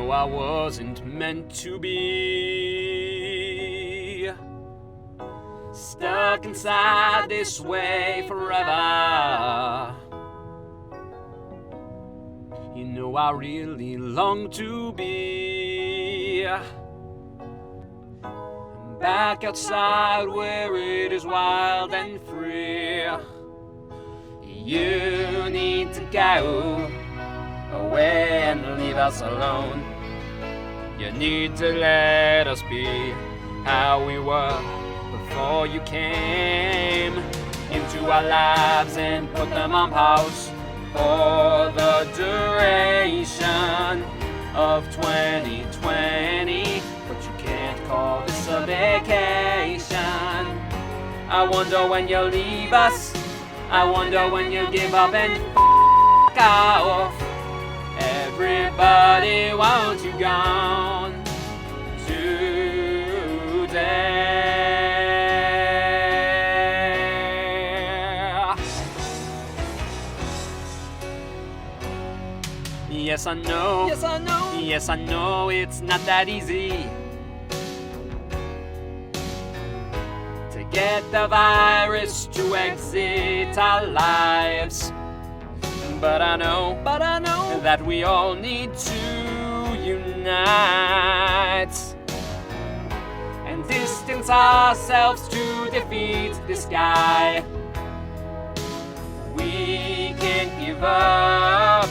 know I wasn't meant to be stuck inside this way forever. You know I really long to be back outside where it is wild and free. You need to go away and leave us alone. You need to let us be how we were before you came into our lives and put them on pause for the duration of 2020. But you can't call this a vacation. I wonder when you'll leave us. I wonder when you give up and f*** off. Everybody wants you gone today. Yes, I know. Yes, I know. Yes, I know it's not that easy to get the virus to exit our lives. But I know that we all need to unite and distance ourselves to defeat this guy. We can't give up.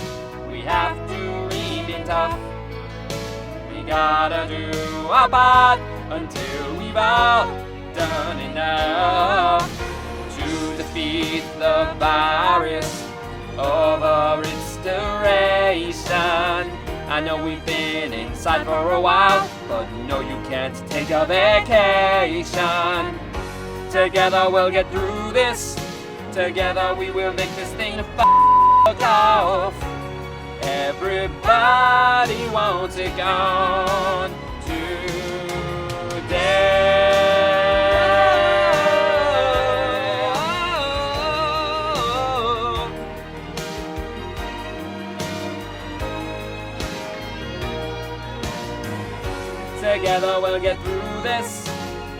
We have to remain tough. We gotta do our part until we've all done enough to defeat the virus over its duration. I know we've been inside for a while, but no, you can't take a vacation. Together we'll get through this. Together we will make this thing off. Everybody wants it gone today. Together we'll get through this.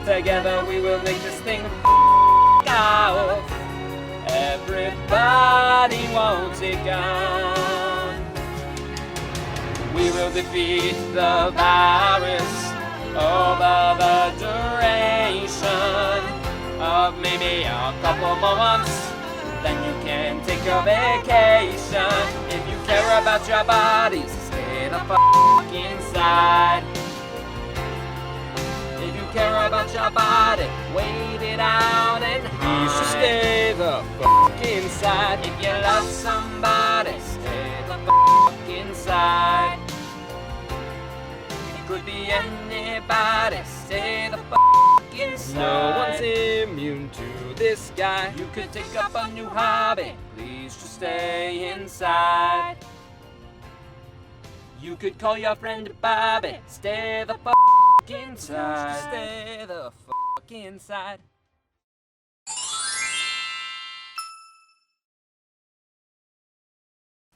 Together we will make this thing off. Everybody wants it gone. We will defeat the virus over the duration of maybe a couple more months. Then you can take a vacation. If you care about your bodies, stay the fuck inside. If you care about your body, wait it out and hide. You should stay the fuck inside. If you love somebody, stay the fuck inside. It could be anybody, stay the fuck inside. No one's immune to this guy. You could take up a new hobby, please just stay inside. You could call your friend Bobby, stay the fuck inside. Stay the fuck inside.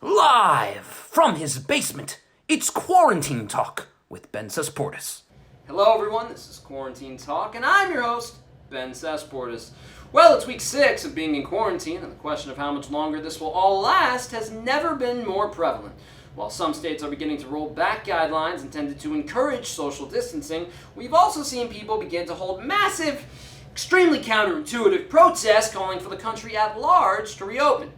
Live from his basement, it's Quarantine Talk with Ben Sesportis. Hello everyone, this is Quarantine Talk, and I'm your host, Ben Sesportis. Well, it's week 6 of being in quarantine, and the question of how much longer this will all last has never been more prevalent. While some states are beginning to roll back guidelines intended to encourage social distancing, we've also seen people begin to hold massive, extremely counterintuitive protests calling for the country at large to reopen.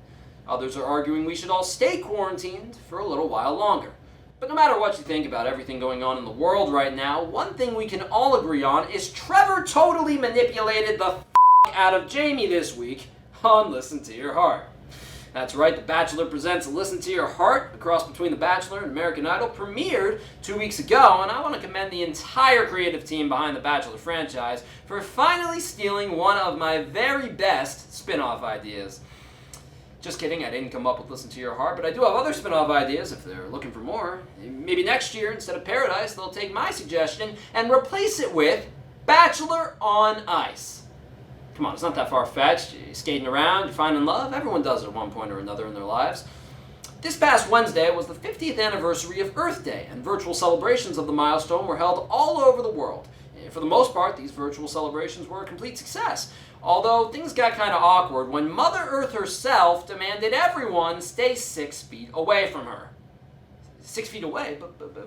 Others are arguing we should all stay quarantined for a little while longer. But no matter what you think about everything going on in the world right now, one thing we can all agree on is Trevor totally manipulated the out of Jamie this week on Listen to Your Heart. That's right, The Bachelor presents Listen to Your Heart, a cross between The Bachelor and American Idol, premiered 2 weeks ago, and I want to commend the entire creative team behind the Bachelor franchise for finally stealing one of my very best spin-off ideas. Just kidding, I didn't come up with Listen to Your Heart, but I do have other spin-off ideas if they're looking for more. Maybe next year, instead of Paradise, they'll take my suggestion and replace it with Bachelor on Ice. Come on, it's not that far-fetched. You're skating around, you're finding love. Everyone does it at one point or another in their lives. This past Wednesday was the 50th anniversary of Earth Day, and virtual celebrations of the milestone were held all over the world. For the most part, these virtual celebrations were a complete success, although things got kind of awkward when Mother Earth herself demanded everyone stay 6 feet away from her. 6 feet away?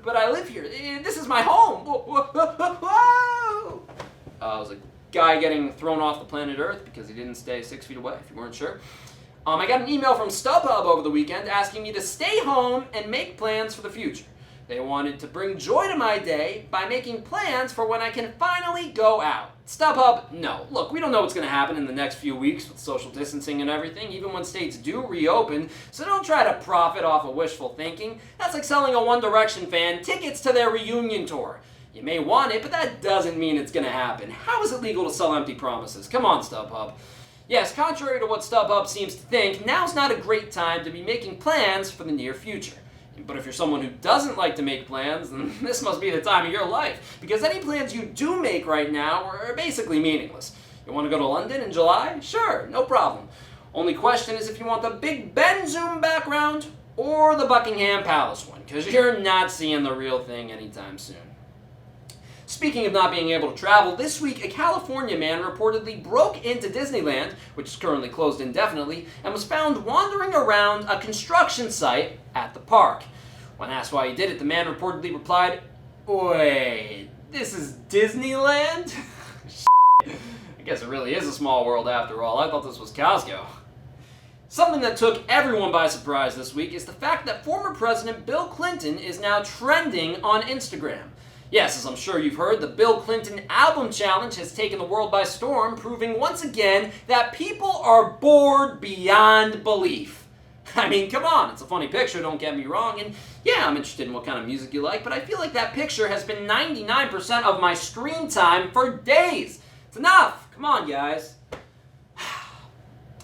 But I live here. This is my home. Whoa! It was a guy getting thrown off the planet Earth because he didn't stay 6 feet away, if you weren't sure. I got an email from StubHub over the weekend asking me to stay home and make plans for the future. They wanted to bring joy to my day by making plans for when I can finally go out. StubHub, no. Look, we don't know what's going to happen in the next few weeks with social distancing and everything, even when states do reopen, so don't try to profit off of wishful thinking. That's like selling a One Direction fan tickets to their reunion tour. You may want it, but that doesn't mean it's going to happen. How is it legal to sell empty promises? Come on, StubHub. Yes, contrary to what StubHub seems to think, now's not a great time to be making plans for the near future. But if you're someone who doesn't like to make plans, then this must be the time of your life, because any plans you do make right now are basically meaningless. You want to go to London in July? Sure, no problem. Only question is if you want the Big Ben Zoom background or the Buckingham Palace one, because you're not seeing the real thing anytime soon. Speaking of not being able to travel, this week a California man reportedly broke into Disneyland, which is currently closed indefinitely, and was found wandering around a construction site at the park. When asked why he did it, the man reportedly replied, "Wait, this is Disneyland?" I guess it really is a small world after all. I thought this was Costco. Something that took everyone by surprise this week is the fact that former President Bill Clinton is now trending on Instagram. Yes, as I'm sure you've heard, the Bill Clinton Album Challenge has taken the world by storm, proving once again that people are bored beyond belief. I mean, come on, it's a funny picture, don't get me wrong, and yeah, I'm interested in what kind of music you like, but I feel like that picture has been 99% of my screen time for days. It's enough! Come on, guys.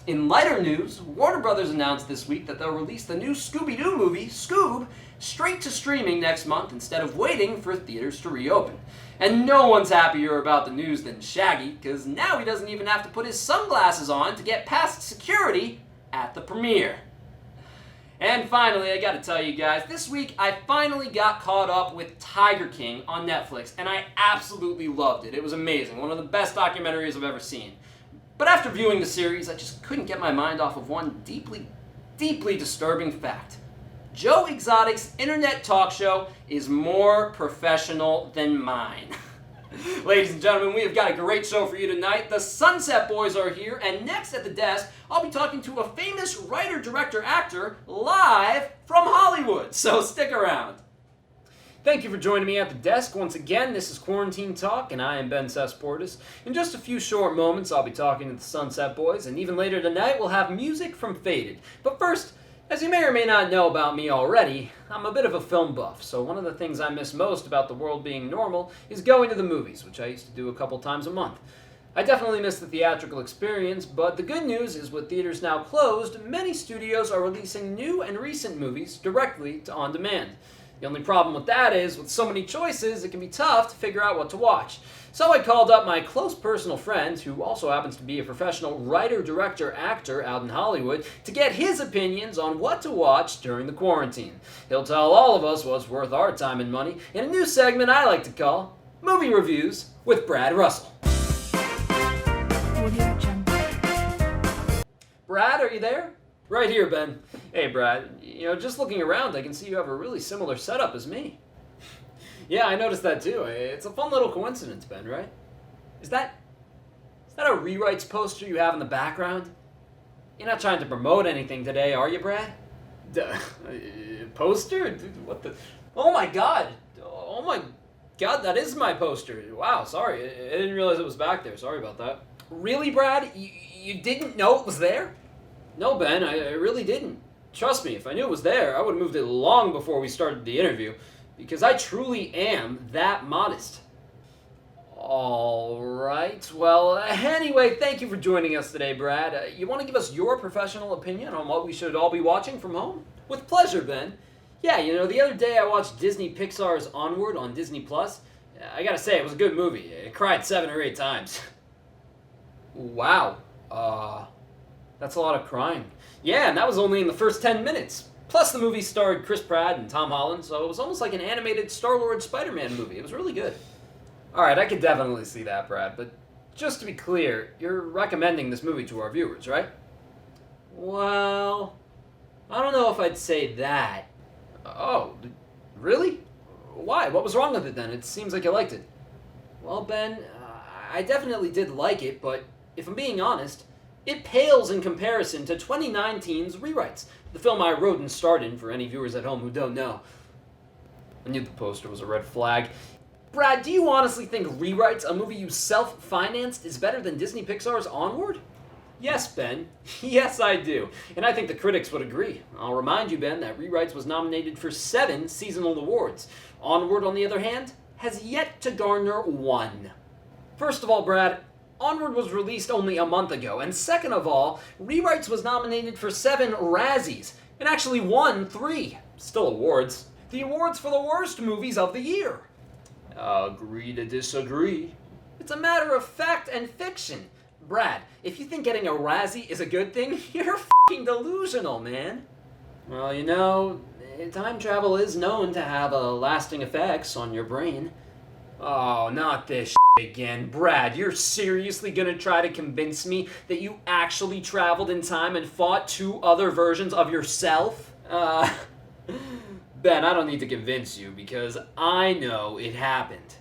In lighter news, Warner Brothers announced this week that they'll release the new Scooby-Doo movie, Scoob, straight to streaming next month instead of waiting for theaters to reopen. And no one's happier about the news than Shaggy, because now he doesn't even have to put his sunglasses on to get past security at the premiere. And finally, I gotta tell you guys, this week I finally got caught up with Tiger King on Netflix, and I absolutely loved it. It was amazing, one of the best documentaries I've ever seen. But after viewing the series, I just couldn't get my mind off of one deeply, deeply disturbing fact. Joe Exotic's internet talk show is more professional than mine. Ladies and gentlemen, we have got a great show for you tonight. The Sunset Boys are here, and next at the desk, I'll be talking to a famous writer, director, actor live from Hollywood. So stick around. Thank you for joining me at the desk. Once again, this is Quarantine Talk, and I am Ben Sesportis. In just a few short moments, I'll be talking to the Sunset Boys, and even later tonight, we'll have music from Phadid. But first, as you may or may not know about me already, I'm a bit of a film buff, so one of the things I miss most about the world being normal is going to the movies, which I used to do a couple times a month. I definitely miss the theatrical experience, but the good news is with theaters now closed, many studios are releasing new and recent movies directly to on-demand. The only problem with that is, with so many choices, it can be tough to figure out what to watch. So I called up my close personal friend, who also happens to be a professional writer, director, actor out in Hollywood, to get his opinions on what to watch during the quarantine. He'll tell all of us what's worth our time and money in a new segment I like to call Movie Reviews with Brad Russell. Brad, are you there? Right here, Ben. Hey, Brad. Just looking around, I can see you have a really similar setup as me. Yeah, I noticed that too. It's a fun little coincidence, Ben, right? Is that a rewrites poster you have in the background? You're not trying to promote anything today, are you, Brad? Poster? Dude, what the? Oh my God, that is my poster. Wow, sorry. I didn't realize it was back there. Sorry about that. Really, Brad? You didn't know it was there? No, Ben, I really didn't. Trust me, if I knew it was there, I would have moved it long before we started the interview, because I truly am that modest. All right, well, anyway, thank you for joining us today, Brad. You want to give us your professional opinion on what we should all be watching from home? With pleasure, Ben. Yeah, the other day I watched Disney Pixar's Onward on Disney+. I gotta say, it was a good movie. I cried 7 or 8 times. Wow. That's a lot of crying. Yeah, and that was only in the first 10 minutes. Plus, the movie starred Chris Pratt and Tom Holland, so it was almost like an animated Star-Lord Spider-Man movie. It was really good. Alright, I could definitely see that, Brad, but just to be clear, you're recommending this movie to our viewers, right? Well, I don't know if I'd say that. Oh, really? Why? What was wrong with it then? It seems like you liked it. Well, Ben, I definitely did like it, but if I'm being honest, it pales in comparison to 2019's Rewrites, the film I wrote and starred in for any viewers at home who don't know. I knew the poster was a red flag. Brad, do you honestly think Rewrites, a movie you self-financed, is better than Disney Pixar's Onward? Yes, Ben. Yes, I do. And I think the critics would agree. I'll remind you, Ben, that Rewrites was nominated for 7 seasonal awards. Onward, on the other hand, has yet to garner 1. First of all, Brad, Onward was released only a month ago, and second of all, Rewrites was nominated for 7 Razzies, and actually won 3. Still awards. The awards for the worst movies of the year. Agree to disagree. It's a matter of fact and fiction. Brad, if you think getting a Razzie is a good thing, you're f***ing delusional, man. Well, you know, time travel is known to have lasting effects on your brain. Oh, not this again. Brad, you're seriously gonna try to convince me that you actually traveled in time and fought 2 other versions of yourself? Ben, I don't need to convince you because I know it happened.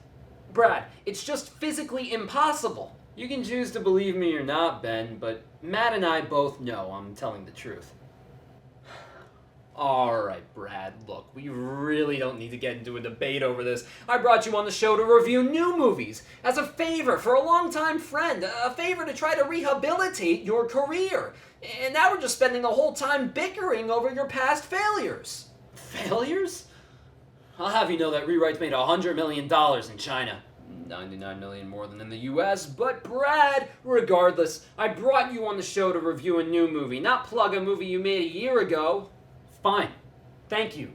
Brad, it's just physically impossible. You can choose to believe me or not, Ben, but Matt and I both know I'm telling the truth. Alright, Brad, look, we really don't need to get into a debate over this. I brought you on the show to review new movies, as a favor for a longtime friend, a favor to try to rehabilitate your career. And now we're just spending the whole time bickering over your past failures. Failures? I'll have you know that Rewrites made $100 million in China. 99 million more than in the US, but Brad, regardless, I brought you on the show to review a new movie, not plug a movie you made a year ago. Fine. Thank you.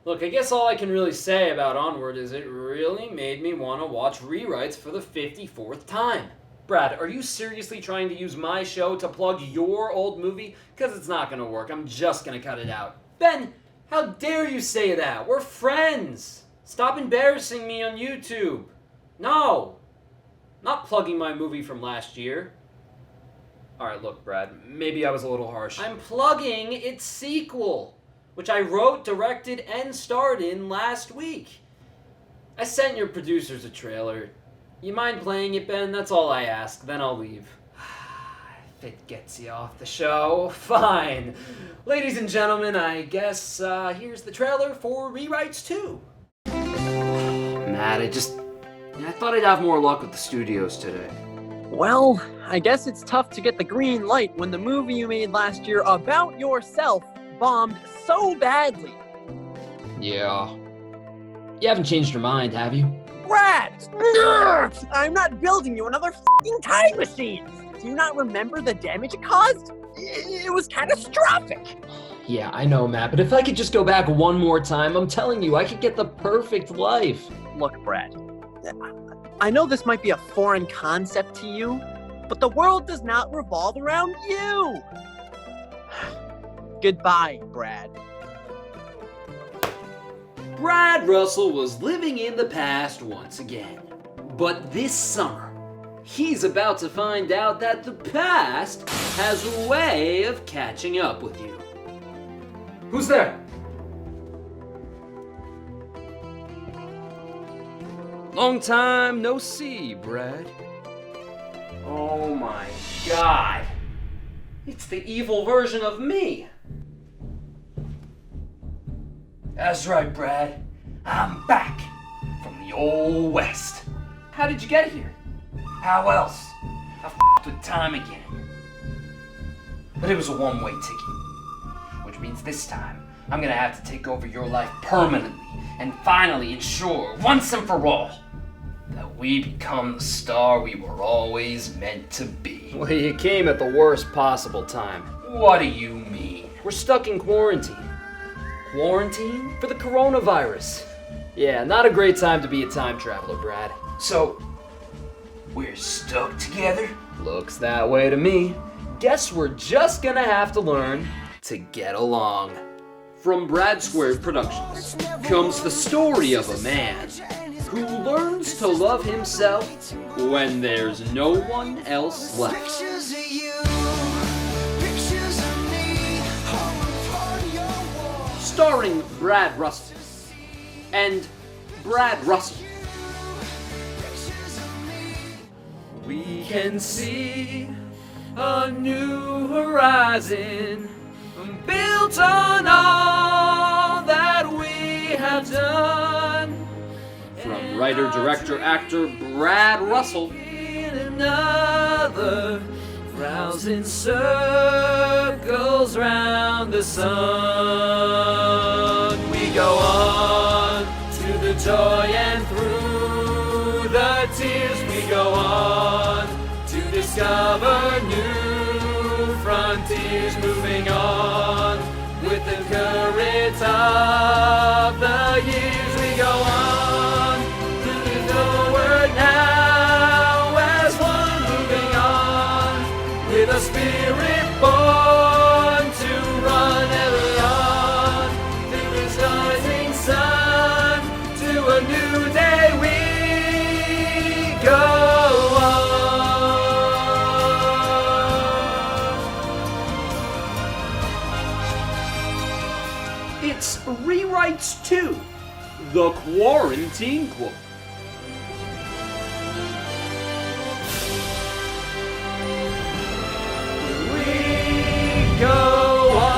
Look, I guess all I can really say about Onward is it really made me want to watch Rewrites for the 54th time. Brad, are you seriously trying to use my show to plug your old movie? Because it's not going to work. I'm just going to cut it out. Ben, how dare you say that? We're friends. Stop embarrassing me on YouTube. No. Not plugging my movie from last year. Alright, look, Brad, maybe I was a little harsh. I'm plugging its sequel, which I wrote, directed, and starred in last week. I sent your producers a trailer. You mind playing it, Ben? That's all I ask, then I'll leave. If it gets you off the show, fine. Ladies and gentlemen, I guess here's the trailer for Rewrites 2. Matt, I thought I'd have more luck with the studios today. Well, I guess it's tough to get the green light when the movie you made last year about yourself bombed so badly. Yeah. You haven't changed your mind, have you? Brad! I'm not building you another f***ing time machine! Do you not remember the damage it caused? It was catastrophic! Yeah, I know, Matt, but if I could just go back one more time, I'm telling you, I could get the perfect life. Look, Brad, I know this might be a foreign concept to you, but the world does not revolve around you! Goodbye, Brad. Brad Russell was living in the past once again. But this summer, he's about to find out that the past has a way of catching up with you. Who's there? Long time no see, Brad. Oh my God. It's the evil version of me. That's right, Brad. I'm back from the old West. How did you get here? How else? I f***ed with time again. But it was a one-way ticket. Which means this time, I'm gonna have to take over your life permanently and finally ensure, once and for all, that we become the star we were always meant to be. Well, you came at the worst possible time. What do you mean? We're stuck in quarantine. Quarantine? For the coronavirus. Yeah, not a great time to be a time traveler, Brad. So, we're stuck together? Looks that way to me. Guess we're just gonna have to learn to get along. From Brad Squared Productions comes the story of a man who learns to love himself when there's no one else left. Starring Brad Russell and Brad Russell. We can see a new horizon built on all that we have done. From writer, director, actor Brad Russell. Another 1,000 circles round the sun. We go on to the joy and through the tears we go on to discover new frontiers, moving on with the current of the years. We go on moving forward now as one, moving on with a spirit born to run ever on through this rising sun to a new day. We go on. It's Rewrites 2, The Quarantine Quote. We go on.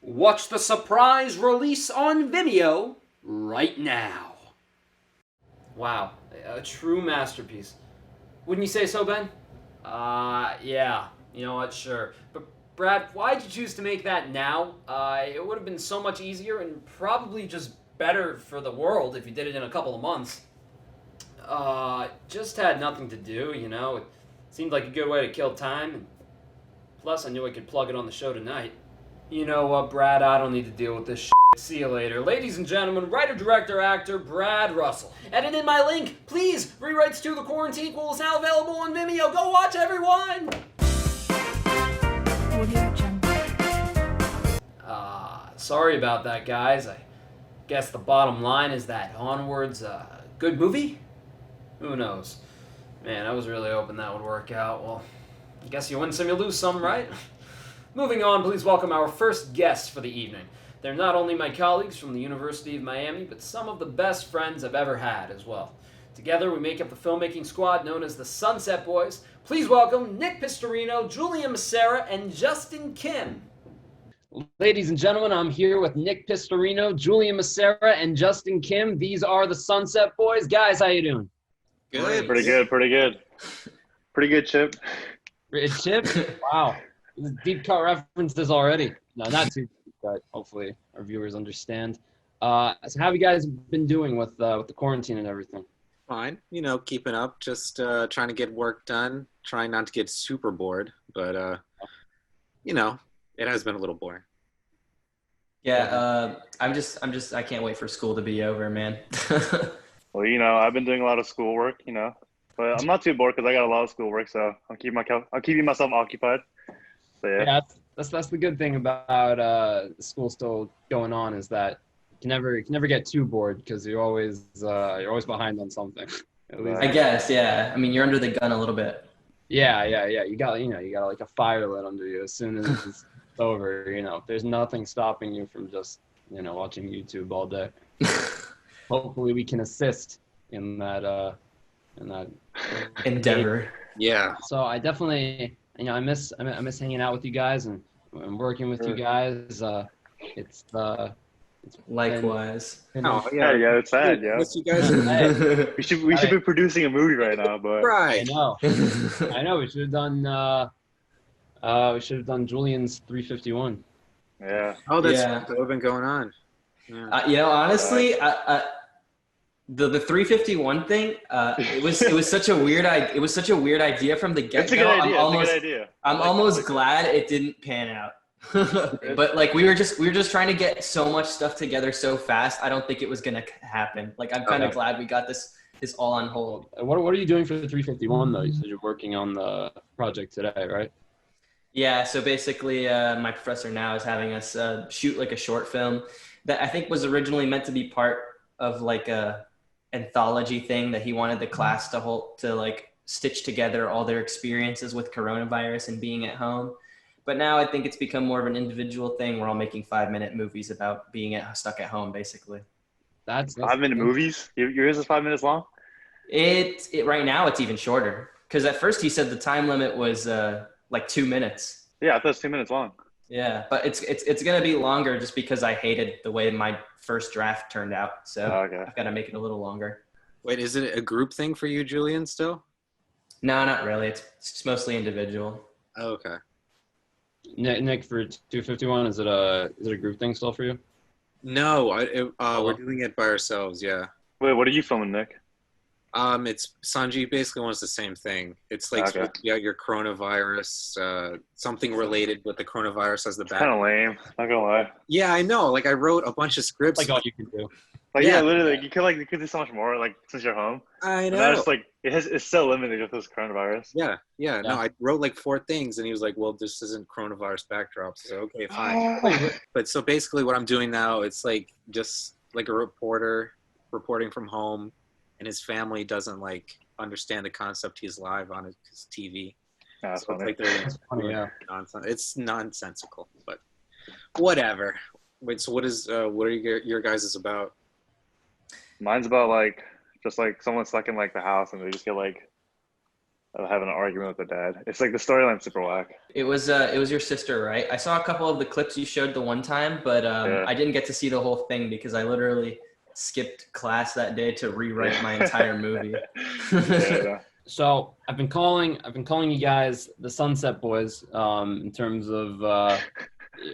Watch the surprise release on Vimeo right now. Wow, a true masterpiece. Wouldn't you say so, Ben? Yeah. You know what, sure. But Brad, why'd you choose to make that now? It would have been so much easier and probably just better for the world if you did it in a couple of months. Just had nothing to do, you know. It seemed like a good way to kill time, and plus I knew I could plug it on the show tonight. You know what, Brad, I don't need to deal with this shit. See you later. Ladies and gentlemen, writer, director, actor, Brad Russell. Edit in my link, please. Rewrites to The Quarantine Quote is now available on Vimeo. Go watch, everyone! Sorry about that, guys. I guess the bottom line is that Onward's a good movie? Who knows? Man, I was really hoping that would work out. Well, I guess you win some, you lose some, right? Moving on, please welcome our first guests for the evening. They're not only my colleagues from the University of Miami, but some of the best friends I've ever had as well. Together, we make up the filmmaking squad known as the Sunset Boys. Please welcome Nick Pistorino, Julian Maceira, and Justin Kim. Ladies and gentlemen, I'm here with Nick Pistorino, Julian Maceira, and Justin Kim. These are the Sunset Boys. Guys, how you doing? Good. Pretty good. Pretty good, Chip. Chip? Wow. Deep cut references already. No, not too deep cut. Hopefully our viewers understand. So how have you guys been doing with the quarantine and everything? Fine. You know, keeping up. Just trying to get work done. Trying not to get super bored. But, you know, it has been a little boring. Yeah, I can't wait for school to be over, man. Well, you know, I've been doing a lot of schoolwork, you know, but I'm not too bored because I got a lot of schoolwork, so I'm keeping myself occupied. So yeah, that's the good thing about school still going on is that you can never get too bored because you're always behind on something. At least. I guess, yeah. I mean, you're under the gun a little bit. Yeah. You got like a fire lit under you as soon as it's over. You know, there's nothing stopping you from just watching YouTube all day. Hopefully, we can assist in that endeavor. Yeah. So I definitely, I miss hanging out with you guys and working with you guys. It's likewise. Yeah, it's sad. Yeah. Miss you guys. we should be producing a movie right now, but Right. I know. We should have done. Julian's 351. Yeah. Oh, that's what would have been going on. Yeah. Honestly, the 351 thing, it was such a weird idea from the get-go. It's a good idea. I'm almost glad it didn't pan out. But like we were just trying to get so much stuff together so fast. I don't think it was gonna happen. Like I'm kind of glad we got this all on hold. What are you doing for the 351 though? You said you're working on the project today, right? Yeah, so basically my professor now is having us shoot like a short film that I think was originally meant to be part of like a anthology thing that he wanted the class to like stitch together all their experiences with coronavirus and being at home. But now I think it's become more of an individual thing. We're all making 5-minute movies about being stuck at home, basically. That's 5-minute movies? Yours is 5 minutes long? It right now it's even shorter. Because at first he said the time limit was like 2 minutes. Yeah, I thought it was 2 minutes long. Yeah, but it's gonna be longer just because I hated the way my first draft turned out. So I've got to make it a little longer. Wait, is it a group thing for you, Julian, still? No, not really. It's mostly individual. Oh, okay. Nick, for 251, is it a group thing still for you? No, we're doing it by ourselves. Yeah. Wait, what are you filming, Nick? It's Sanji basically wants the same thing. It's like your coronavirus, something related with the coronavirus as the back. Kind of lame. Not gonna lie. Yeah, I know. Like I wrote a bunch of scripts. Like all you can do. Like literally, you could do so much more. Like since you're home. I know. And that's like it's so limited with this coronavirus. Yeah. No, I wrote like 4 things, and he was like, "Well, this isn't coronavirus backdrop." So okay, fine. But so basically, what I'm doing now, it's like just like a reporter reporting from home. And his family doesn't like understand the concept he's live on his TV. Yeah, that's so funny. it's like nonsense. It's nonsensical, but whatever. Wait, so what are your guys' about? Mine's about like just like someone stuck in like the house and they just get like having an argument with their dad. It's like the storyline's super whack. It was your sister, right? I saw a couple of the clips you showed the one time, but I didn't get to see the whole thing because I literally skipped class that day to rewrite my entire movie. So I've been calling you guys the Sunset Boys in terms of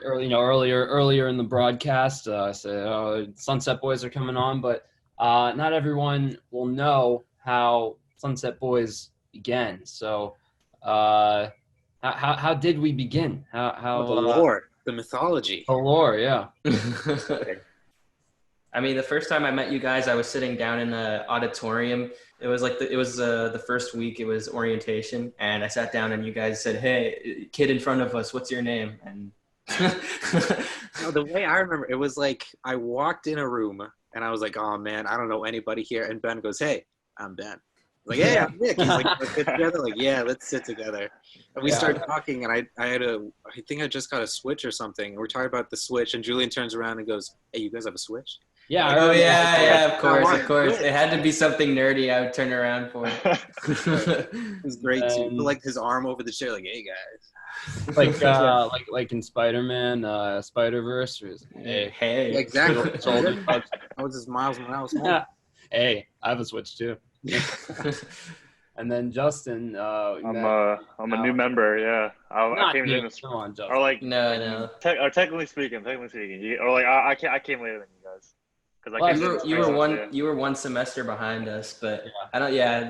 earlier in the broadcast. I said Sunset Boys are coming on, but not everyone will know how Sunset Boys began. So how did we begin? How the lore, the mythology. The lore, yeah. I mean, the first time I met you guys, I was sitting down in the auditorium. It was like the first week. It was orientation, and I sat down, and you guys said, "Hey, kid in front of us, what's your name?" And no, the way I remember, it was like I walked in a room, and I was like, "Oh man, I don't know anybody here." And Ben goes, "Hey, I'm Ben." I'm like, "Hey, I'm Nick." He's like, "Let's sit together." Like, "Yeah, let's sit together." And we started talking, and I think I just got a Switch or something. And we're talking about the Switch, and Julian turns around and goes, "Hey, you guys have a Switch?" Yeah. Oh yeah, of course. It had to be something nerdy I would turn around for. It was great too. Like his arm over the chair, like, "Hey guys." Like in Spider-Man, Spider-Verse. Hey. Yeah, exactly. That was his Miles Morales moment. Hey, I have a Switch too. And then Justin, I'm a new member. Yeah, I came in this. Come on, Justin. Or like no. Technically speaking, or like I came later than you guys. You were one semester behind us, but I don't. Yeah,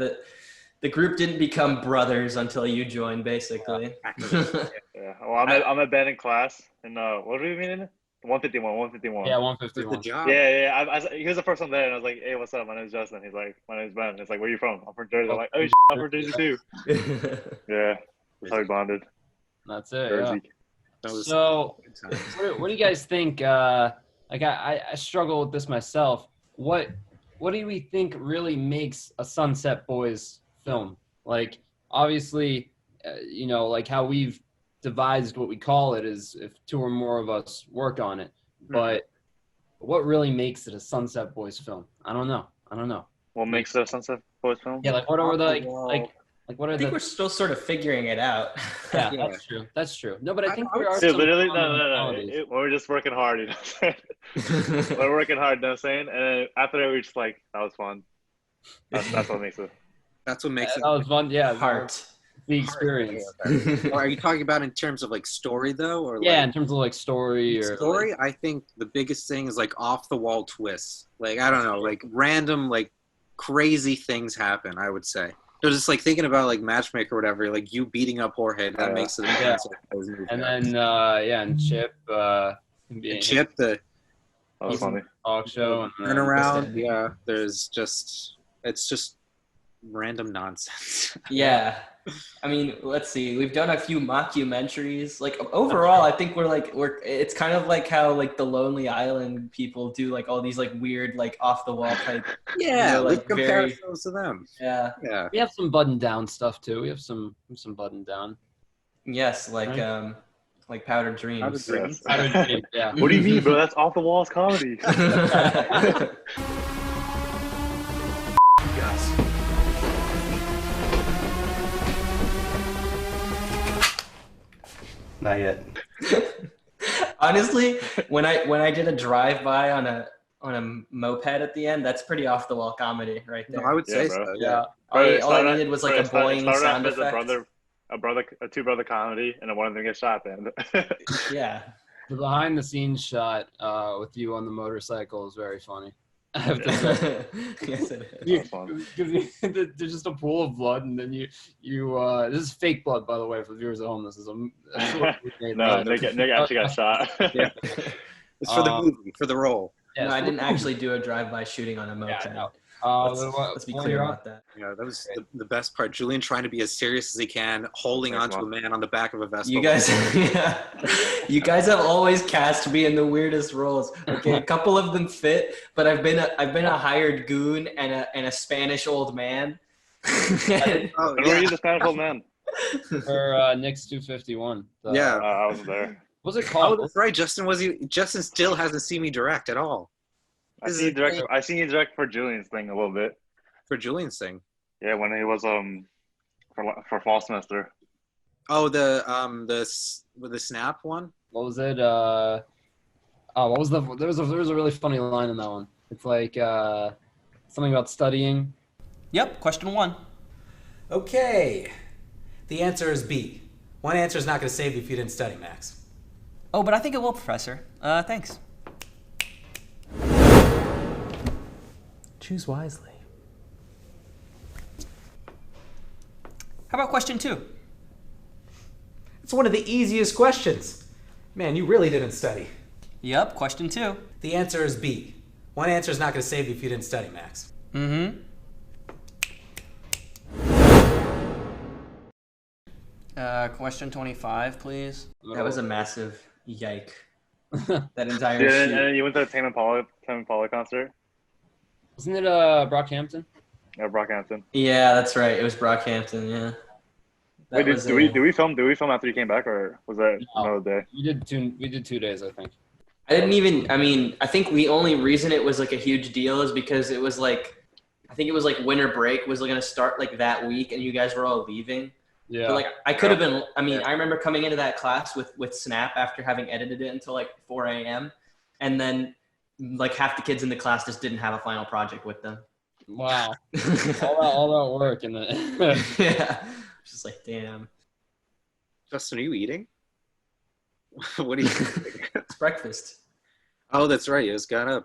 the group didn't become brothers until you joined, basically. Yeah. Well, I'm a Ben in class, and what do you mean? 151. Yeah, 151. Good job. Yeah. He was the first one there, and I was like, "Hey, what's up? My name's Justin." He's like, "My name's Ben." He's like, "Where are you from?" "I'm from Jersey." I'm like, "Oh, I'm from Jersey too." Yeah, that's how we bonded. That's it. Jersey. Yeah. So, what do you guys think? Like I struggle with this myself. What do we think really makes a Sunset Boys film? Like, obviously, like how we've devised what we call it is if 2 or more of us work on it. But what really makes it a Sunset Boys film? I don't know. What makes it a Sunset Boys film? Yeah, like what are the like what are I think the? we're still sort of figuring it out. Yeah, that's true. No, but I think there are Dude, some literally, commonalities. no. We're just working hard, you know what I'm saying? We're working hard, you know what I'm saying? And then after that, we're just like, that was fun. That's what makes it. That's what makes it. That was fun. Yeah, Heart. the experience. Or are you talking about in terms of like story though, or Yeah, like, in terms of like story or story? I think the biggest thing is like off the wall twists. Like I don't know, like random like crazy things happen. I would say So just like thinking about like Matchmaker or whatever, like you beating up Jorge, that makes it a Sunset Boys movie. And then and Chip, And Chip, the That was funny. talk show, and turnaround. Yeah, it's just random nonsense. Yeah. I mean, let's see. We've done a few mockumentaries. Like overall, I think we're it's kind of like how like the Lonely Island people do like all these like weird like off the wall type. Yeah, like compare very ourselves to them. yeah. Yeah. we have some button down stuff too. We have some button down. Yes, like Powdered Dreams. Powdered Dreams. Yeah. What do you mean, bro? That's off the walls comedy. Guys. Not yet. Honestly, when I did a drive-by on a moped at the end, that's pretty off the wall comedy right there. No, I would say bro. so. Yeah. All I needed was like a boing sound effect. A two-brother comedy, and then one of them gets shot. Then. Yeah. The behind the scenes shot with you on the motorcycle is very funny. I have to say. Yes, it is. You- That's fun. 'cause there's just a pool of blood, and then you this is fake blood, by the way, for the viewers at home. This is No, Nick actually got shot. Yeah. It's for the movie, for the role. No, I didn't actually do a drive-by shooting on a moped. Yeah, no. Let's be clear about that. Yeah, that was the best part. Julian trying to be as serious as he can, holding onto a man on the back of a Vespa. You guys, yeah. You guys have always cast me in the weirdest roles. Okay, a couple of them fit, but I've been a hired goon and a Spanish old man. Oh, When were you the Spanish old man? For Nick's 251. Yeah. I wasn't there. What's it Oh, called? that's right. Justin still hasn't seen me direct at all. I seen you direct for Julian's thing a little bit. For Julian's thing. Yeah, when he was for fall semester. Oh, the snap one. What was it? What was there was a really funny line in that one. It's like something about studying. Yep, question 1. Okay. The answer is B. One answer is not going to save you if you didn't study, Max. Oh, but I think it will, Professor. Thanks. Choose wisely. How about question 2? It's one of the easiest questions. Man, you really didn't study. Yep, question 2. The answer is B. One answer is not going to save you if you didn't study, Max. Mm-hmm. Question 25, please. That was a massive yike. That entire Yeah, shoot. and you went to the Tame Impala concert. Wasn't it Brockhampton? Yeah, Brockhampton. Yeah, that's right. It was Brockhampton. Yeah. That Wait, was did we film after you came back, or was that No. another day? We did 2 days, I think. I think the only reason it was like a huge deal is because it was like, I think it was like winter break was going to start like that week and you guys were all leaving. Yeah. But like I could have been, I remember coming into that class with Snap after having edited it until like 4 a.m. And then like half the kids in the class just didn't have a final project with them. Wow. all that work and then Yeah. Just like, damn. Justin, are you eating? What are you eating? It's breakfast. Oh, that's right. You just got up.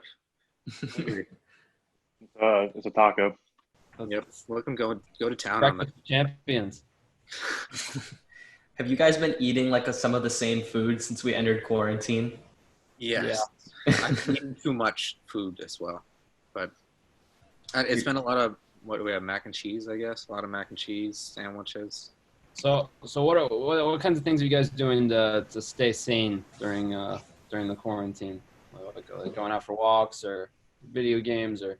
It's a taco. Yep. Welcome. Go to town on breakfast champions. Have you guys been eating like some of the same food since we entered quarantine? Yes. I've eaten too much food as well, but it's been a lot of what do we have? Mac and cheese, I guess. A lot of mac and cheese sandwiches. So what kinds of things are you guys doing to stay sane during the quarantine? Like going out for walks or video games or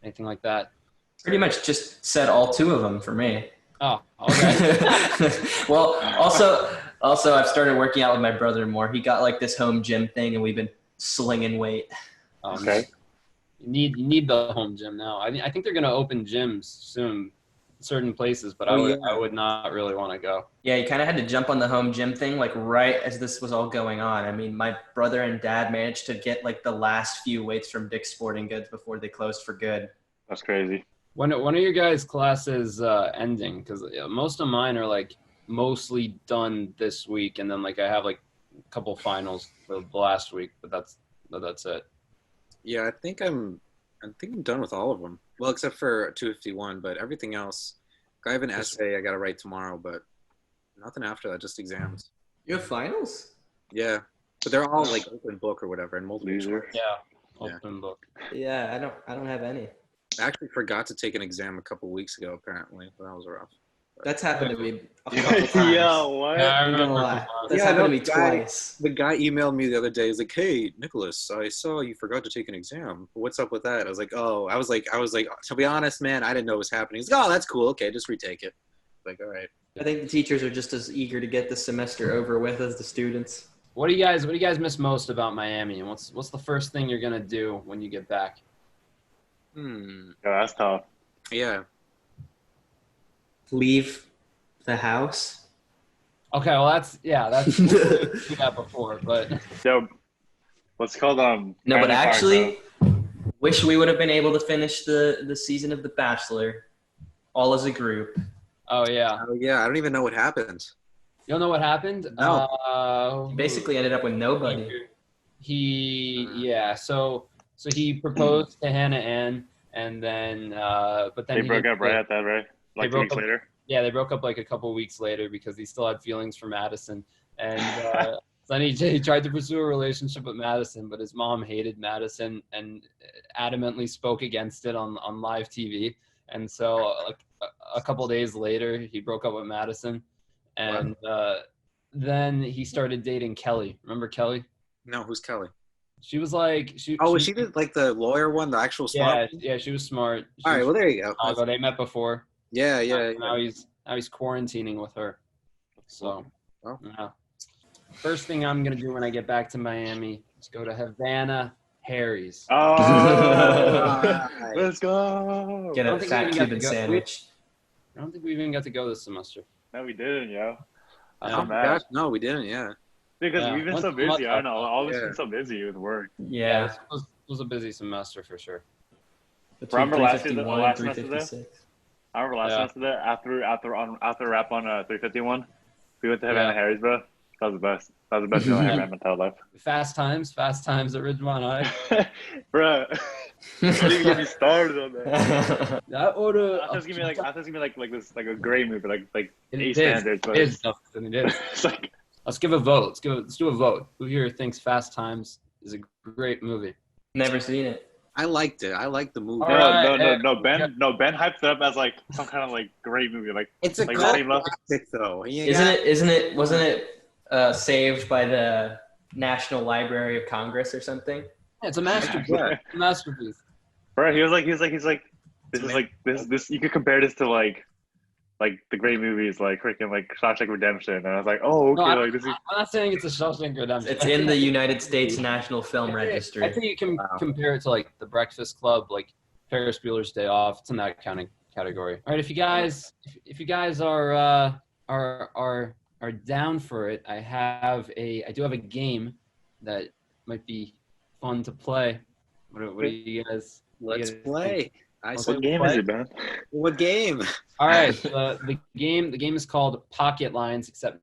anything like that? Pretty much just said all 2 of them for me. Oh, okay. Well, also I've started working out with my brother more. He got like this home gym thing and we've been slinging weight. Okay. You need the home gym now. I think they're gonna open gyms soon, certain places, but I would not really want to go. Yeah, you kind of had to jump on the home gym thing like right as this was all going on. I mean, my brother and dad managed to get like the last few weights from Dick's Sporting Goods before they closed for good. That's crazy. When are your guys' classes ending? Because most of mine are like mostly done this week, and then like I have like a couple finals for the last week, but that's it. Yeah, I think I'm done with all of them. Well, except for 251, but everything else I have an essay I gotta write tomorrow, but nothing after that. Just exams. You have finals? Yeah, but they're all like open book or whatever, and multiple Loser. choice. Yeah. Open book. Yeah, I don't have any. I actually forgot to take an exam a couple weeks ago. Apparently, that was rough. That's happened to me a couple times. Yo, what? Yeah, I I'm remember. gonna lie. That's Yeah, happened to no, me twice. The guy emailed me the other day. He's like, "Hey, Nicholas, I saw you forgot to take an exam. What's up with that?" I was like, "Oh, I was like, to be honest, man, I didn't know it was happening." He's like, "Oh, that's cool. Okay, just retake it." Like, all right. I think the teachers are just as eager to get the semester over with as the students. What do you guys miss most about Miami? And what's the first thing you're gonna do when you get back? Yo, that's tough. Yeah. Leave the house. Okay, well that's we did that before, but Yo, what's it called? No, but Family Park, actually, wish we would have been able to finish the season of The Bachelor, all as a group. oh yeah. Oh yeah. I don't even know what happened. You don't know what happened? No. Basically, ended up with nobody. So he proposed to Hannah Ann, and then but then They he broke didn't up right get- at that, right? Like 2 broke weeks up- later. Yeah, they broke up like a couple weeks later because he still had feelings for Madison, and then he tried to pursue a relationship with Madison, but his mom hated Madison and adamantly spoke against it on live TV. And so a couple days later, he broke up with Madison, and then he started dating Kelly. Remember Kelly? No, who's Kelly? She was like Was she like the lawyer one, the actual smart? yeah, she was smart. All right, well there you go. Chicago. They met before. Yeah. Now he's quarantining with her. So, Well. yeah. First thing I'm gonna do when I get back to Miami is go to Havana Harry's. Oh, let's go. Get I a don't think fat we even got Cuban to go- sandwich. I don't think we even got to go this semester. No, we didn't, yo. I'm Yeah. so mad. No, we didn't. Yeah. Because Yeah. we've been Once so a month, busy. I don't know. Always Yeah. been so busy with work. Yeah. This was a busy semester for sure. Between Remember last year, 351 and last semester there? 356. I remember last Yeah. semester that after wrap on 351, we went to Havana Yeah. Harry's, bro. That was the best. That was the best meal I ever had in my entire life. Fast times at Ridgemont High. Bro, don't even get me started on that. That order. I thought it was gonna be like this, like a gray movie, like It A is. standards, but It is Justin, it is. it's like Let's give a vote. Let's do a vote. Who here thinks Fast Times is a great movie? Never seen it. I liked it. I liked the movie. All right. Ben hyped it up as like some kind of like great movie, like It's a like cult same level. classic, though. Wasn't it saved by the National Library of Congress or something? Yeah, it's a masterpiece. Yeah. It's a masterpiece. Bro, he's like this is like this you could compare this to like the great movies like freaking like Shawshank Redemption, and I was like, oh okay, No, like this is I'm not saying it's a Shawshank Redemption. It's in the United States National Film I Registry. think you can compare it to like The Breakfast Club, like Ferris Bueller's Day Off. It's in that kind of category. All right, if you guys are down for it, I do have a game that might be fun to play. What do you guys? Let's think? play. I What said, what game is it, Ben? what game? All right, the game is called Pocket Lines, except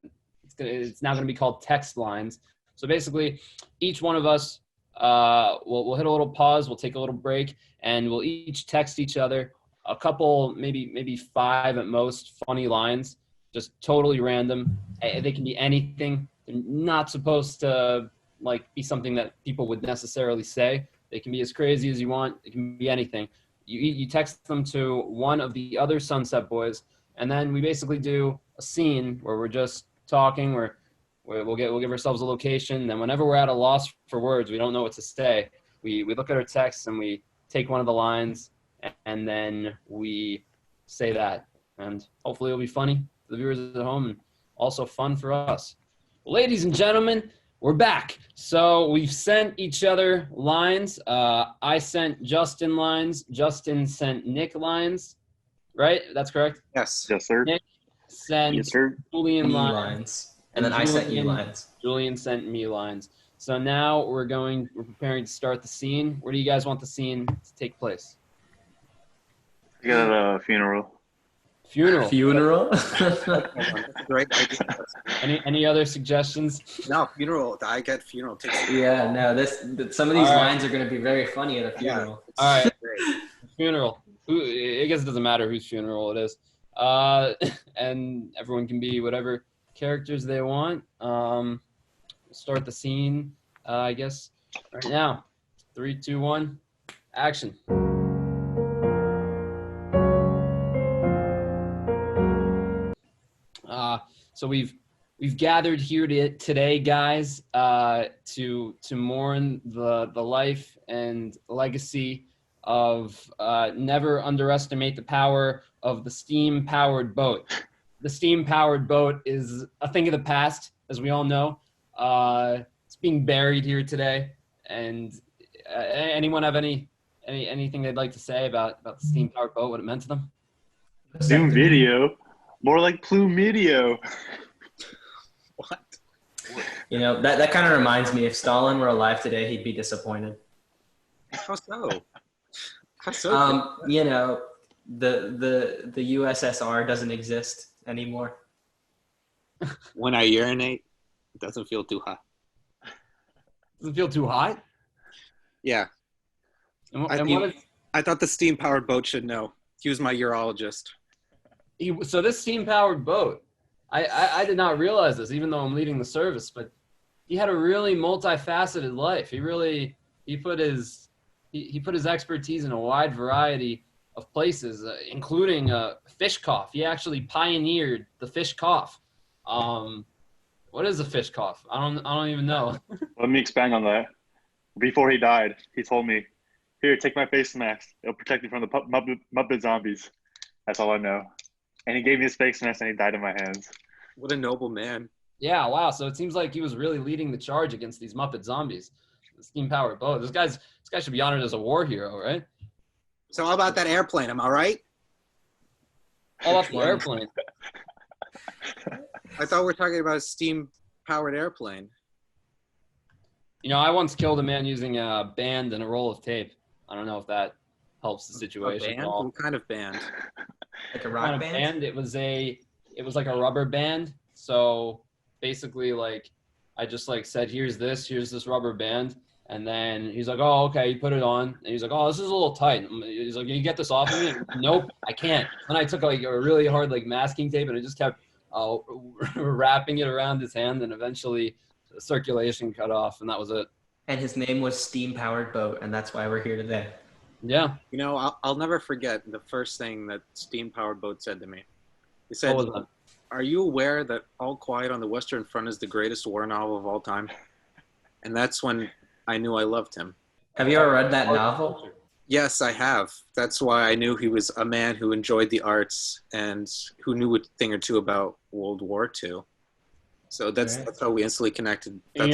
it's now going to be called Text Lines. So basically, each one of us we'll hit a little pause, we'll take a little break, and we'll each text each other a couple, maybe 5 at most, funny lines, just totally random. They can be anything. They're not supposed to be something that people would necessarily say. They can be as crazy as you want. It can be anything. You text them to one of the other Sunset Boys, and then we basically do a scene where we're just talking. We'll give ourselves a location. And then whenever we're at a loss for words, we don't know what to say. We look at our texts and we take one of the lines, and then we say that. And hopefully it'll be funny for the viewers at home and also fun for us. Ladies and gentlemen, we're back. So we've sent each other lines. I sent Justin lines. Justin sent Nick lines. Right? That's correct? Yes. Yes, sir. Nick sent Yes, sir. Julian Me lines. lines. And then I sent you lines. Julian sent me lines. So now we're preparing to start the scene. Where do you guys want the scene to take place? You got a funeral. Funeral. Funeral? That's a great idea. Any other suggestions? No, funeral. I get funeral tickets. Yeah, no, some of these All right. lines are going to be very funny at a funeral. All right. Great. Funeral. I guess it doesn't matter whose funeral it is. and everyone can be whatever characters they want. We'll start the scene, I guess, right now. 3, 2, 1, action. So we've gathered here today, guys, to mourn the life and legacy of never underestimate the power of the steam-powered boat. The steam-powered boat is a thing of the past, as we all know. It's being buried here today. And anyone have anything they'd like to say about the steam-powered boat, what it meant to them? Zoom video. More like plume video. What? You know, that kind of reminds me, if Stalin were alive today, he'd be disappointed. How so? How so? You know, the USSR doesn't exist anymore. When I urinate, it doesn't feel too hot. Doesn't feel too hot? Yeah. I thought the steam-powered boat should know. He was my urologist. So this steam-powered boat, I did not realize this, even though I'm leading the service, but he had a really multifaceted life. He put his expertise in a wide variety of places, including fish cough. He actually pioneered the fish cough. What is a fish cough? I don't even know. Let me expand on that. Before he died, he told me, "Here, take my face mask. It'll protect me from the Muppet zombies." That's all I know. And he gave me his face mask, and he died in my hands. What a noble man. Yeah, wow. So it seems like he was really leading the charge against these Muppet zombies. The steam-powered boat. This guy should be honored as a war hero, right? So how about that airplane? Am I right? All off the airplane. I thought we were talking about a steam-powered airplane. You know, I once killed a man using a band and a roll of tape. I don't know if that helps the situation A band? at all. What kind of band? Like a rock band? It was like a rubber band. So basically, like, I just like said, here's this rubber band. And then he's like, oh, okay, you put it on. And he's like, oh, this is a little tight. And he's like, can you get this off of me? And, nope, I can't. And I took like a really hard like masking tape and I just kept wrapping it around his hand, and eventually the circulation cut off, and that was it. And his name was Steam Powered Boat, and that's why we're here today. Yeah. You know, I'll never forget the first thing that steam-powered boat said to me. He said, What was that? "Are you aware that All Quiet on the Western Front is the greatest war novel of all time?" And that's when I knew I loved him. Have you ever read that novel? Yes, I have. That's why I knew he was a man who enjoyed the arts and who knew a thing or two about World War II. So that's how we instantly connected. You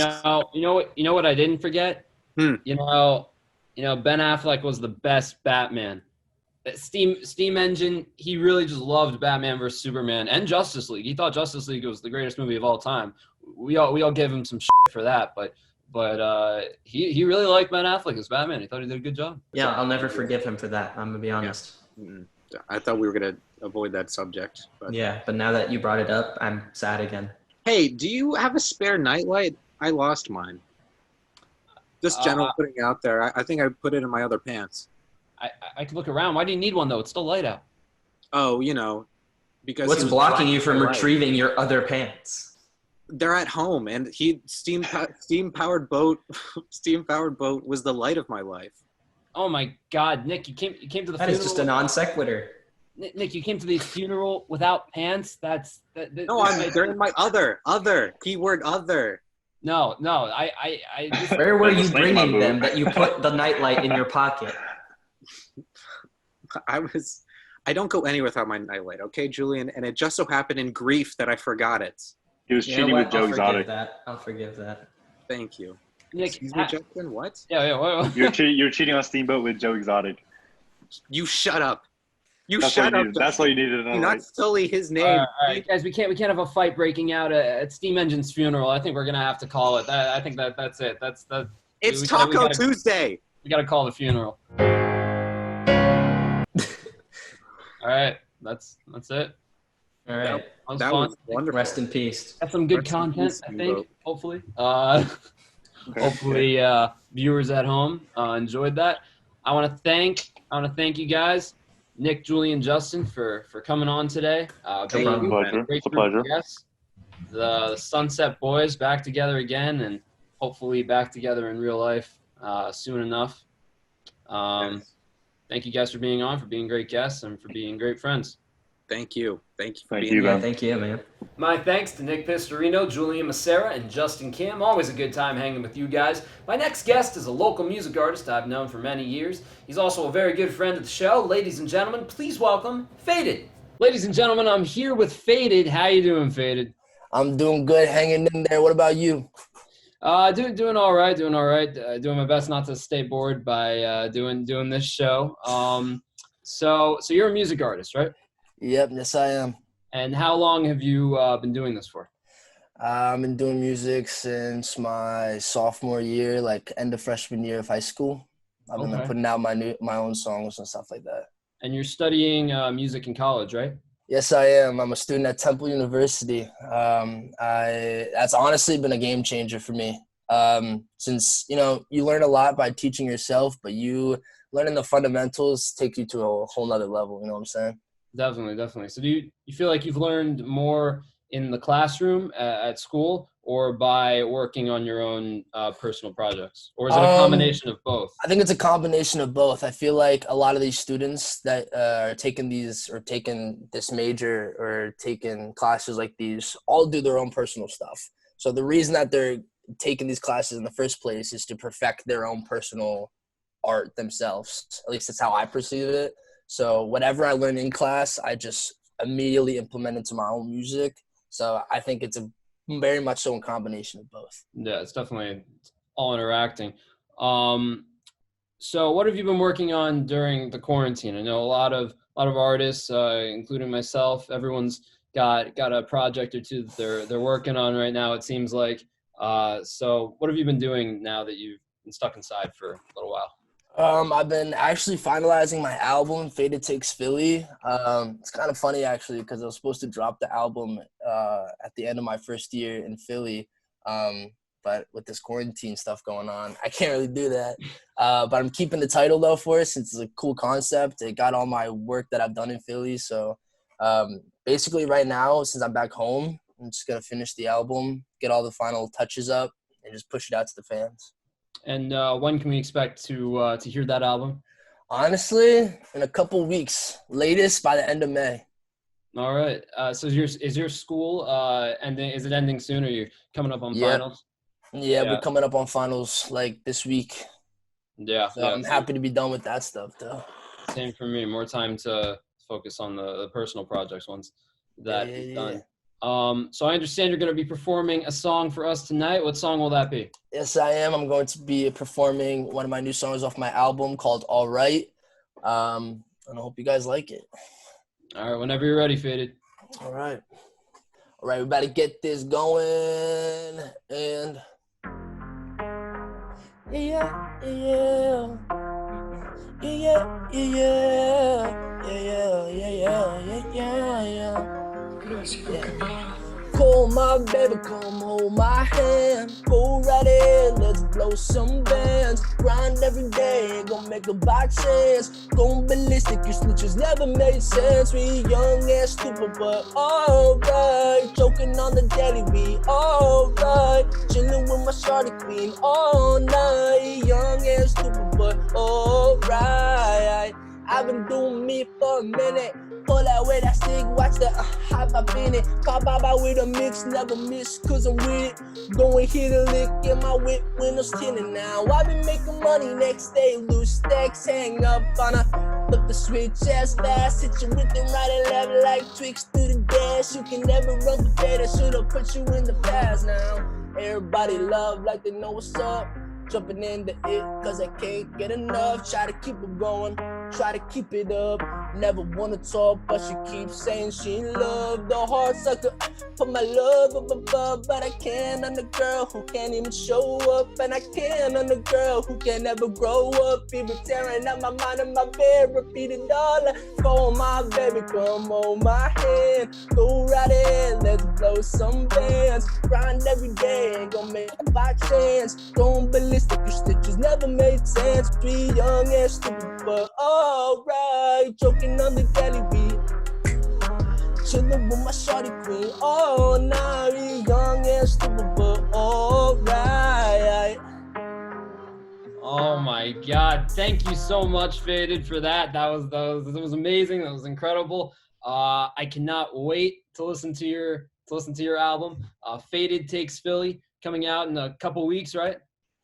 know what I didn't forget? You know, Ben Affleck was the best Batman. Steam Engine, he really just loved Batman vs Superman and Justice League. He thought Justice League was the greatest movie of all time. We all gave him some shit for that, but he really liked Ben Affleck as Batman. He thought he did a good job. Yeah, I'll never forgive him for that. I'm gonna be honest. Yeah. I thought we were gonna avoid that subject. But. Yeah, but now that you brought it up, I'm sad again. Hey, do you have a spare nightlight? I lost mine. Just general putting it out there. I think I put it in my other pants. I could look around. Why do you need one though? It's still light out. Oh, because what's blocking you from retrieving your other pants? They're at home, and steam powered boat was the light of my life. Oh my God, Nick, you came to the That funeral. is just a non sequitur. Nick, you came to the funeral without pants. No, they're in my other keyword other. No, Where were you bringing them that you put the nightlight in your pocket? I don't go anywhere without my nightlight, okay, Julian? And it just so happened in grief that I forgot it. He was cheating with Joe Exotic. I'll forgive that. Thank you. Nick, excuse me, Justin. What? Yeah. You're cheating on Steamboat with Joe Exotic. You shut up. That's all you needed to know. Do not sully his name. All right, guys, we can't have a fight breaking out at Steam Engine's funeral. I think we're gonna have to call it. I think that's it. It's Taco Tuesday. We gotta call the funeral. All right, that's it. All right. That was wonderful. Rest in peace. Got some good content, I think. Hopefully, viewers at home enjoyed that. I want to thank you guys Nick, Julian, Justin for coming on today. Thank you. Pleasure. Great It's a group of pleasure. guests. The Sunset Boys back together again, and hopefully back together in real life soon enough. Yes. Thank you guys for being on, for being great guests, and for being great friends. Thank you. Thank you for Thank being you, here. Ben. Thank you, man. My thanks to Nick Pistorino, Julian Maceira, and Justin Kim. Always a good time hanging with you guys. My next guest is a local music artist I've known for many years. He's also a very good friend of the show. Ladies and gentlemen, please welcome Phadid. Ladies and gentlemen, I'm here with Phadid. How you doing, Phadid? I'm doing good, hanging in there. What about you? Doing all right. Doing my best not to stay bored by doing this show. So you're a music artist, right? Yep, yes I am. And how long have you been doing this for? I've been doing music since my sophomore year, like end of freshman year of high school. I've been Okay. putting out my own songs and stuff like that. And you're studying music in college, right? Yes, I am. I'm a student at Temple University. That's honestly been a game changer for me. Since you learn a lot by teaching yourself, but you learning the fundamentals take you to a whole nother level. You know what I'm saying? Definitely. So do you feel like you've learned more in the classroom at school or by working on your own personal projects? Or is it a combination of both? I think it's a combination of both. I feel like a lot of these students that are taking this major or taking classes like these all do their own personal stuff. So the reason that they're taking these classes in the first place is to perfect their own personal art themselves. At least that's how I perceive it. So whatever I learn in class, I just immediately implement into my own music. So I think it's a very much so a combination of both. Yeah, it's definitely all interacting. So what have you been working on during the quarantine? I know a lot of artists, including myself, everyone's got a project or two that they're working on right now, it seems like. So what have you been doing now that you've been stuck inside for a little while? I've been actually finalizing my album, Faded Takes Philly. It's kind of funny, actually, because I was supposed to drop the album at the end of my first year in Philly. But with this quarantine stuff going on, I can't really do that. But I'm keeping the title, though, for it, since it's a cool concept. It got all my work that I've done in Philly. So basically right now, since I'm back home, I'm just going to finish the album, get all the final touches up, and just push it out to the fans. And when can we expect to hear that album? Honestly, in a couple weeks, latest by the end of May. All right. So is your school ending? Is it ending soon, or are you coming up on finals? Yeah, we're coming up on finals like this week. Yeah. So I'm happy to be done with that stuff, though. Same for me. More time to focus on the personal projects once that is done. So I understand you're going to be performing a song for us tonight. What song will that be? Yes, I am. I'm going to be performing one of my new songs off my album called All Right. And I hope you guys like it. All right, whenever you're ready, Faded. All right. All right, we about to get this going. And yeah. Call my baby, come hold my hand. Go right in, let's blow some bands. Grind every day, gon' make a by chance. Going ballistic, you snitches never made sense. We young and stupid, but alright. Joking on the daily, we alright. Chillin' with my shawty queen all night. Young and stupid, but alright. I've been doing me for a minute. Pull that way, that stick, watch the hop up in it. Pop out with a mix, never miss, cause I'm with it. Go and hit a lick in my whip, windows tinted now. I been making money next day, loose stacks, hang up on a flip the switch ass fast. Hit you with the right and left like Twix through the dash. You can never run for better, should've put you in the past now. Everybody love like they know what's up. Jumping into it, cause I can't get enough. Try to keep it going, try to keep it up. Never wanna talk, but she keeps saying she in love. The heart sucker, put my love up above. But I can't on the girl who can't even show up. And I can't on the girl who can never grow up. Even tearing out my mind and my bed, repeat it all. Call my baby, come on my hand. Go right in, let's blow some bands. Grind every day, ain't gonna make it by chance. Going ballistic, your stitches never made sense. Be young and stupid, but alright. Choking on the deli beat. Chillin' with my shawty queen all night. Be young and stupid, but alright. Oh my God! Thank you so much, Faded, for that. That was amazing. That was incredible. I cannot wait to listen to your album. Faded Takes Philly, coming out in a couple weeks, right?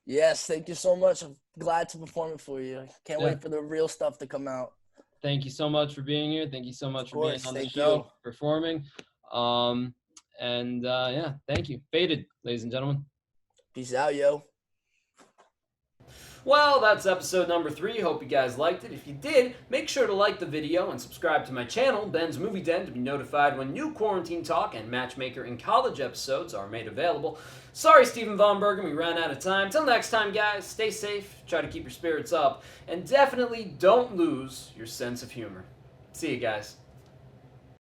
Yes, thank you so much. I'm glad to perform it for you. Can't wait for the real stuff to come out. Thank you so much for being here. Thank you so much for being on the thank show, you. performing. Yeah, thank you. Faded, ladies and gentlemen. Peace out, yo. Well, that's episode number 3. Hope you guys liked it. If you did, make sure to like the video and subscribe to my channel, Ben's Movie Den, to be notified when new Quarantine Talk and Matchmaker in College episodes are made available. Sorry, Stephen Von Bergen, we ran out of time. Till next time, guys, stay safe, try to keep your spirits up, and definitely don't lose your sense of humor. See you guys.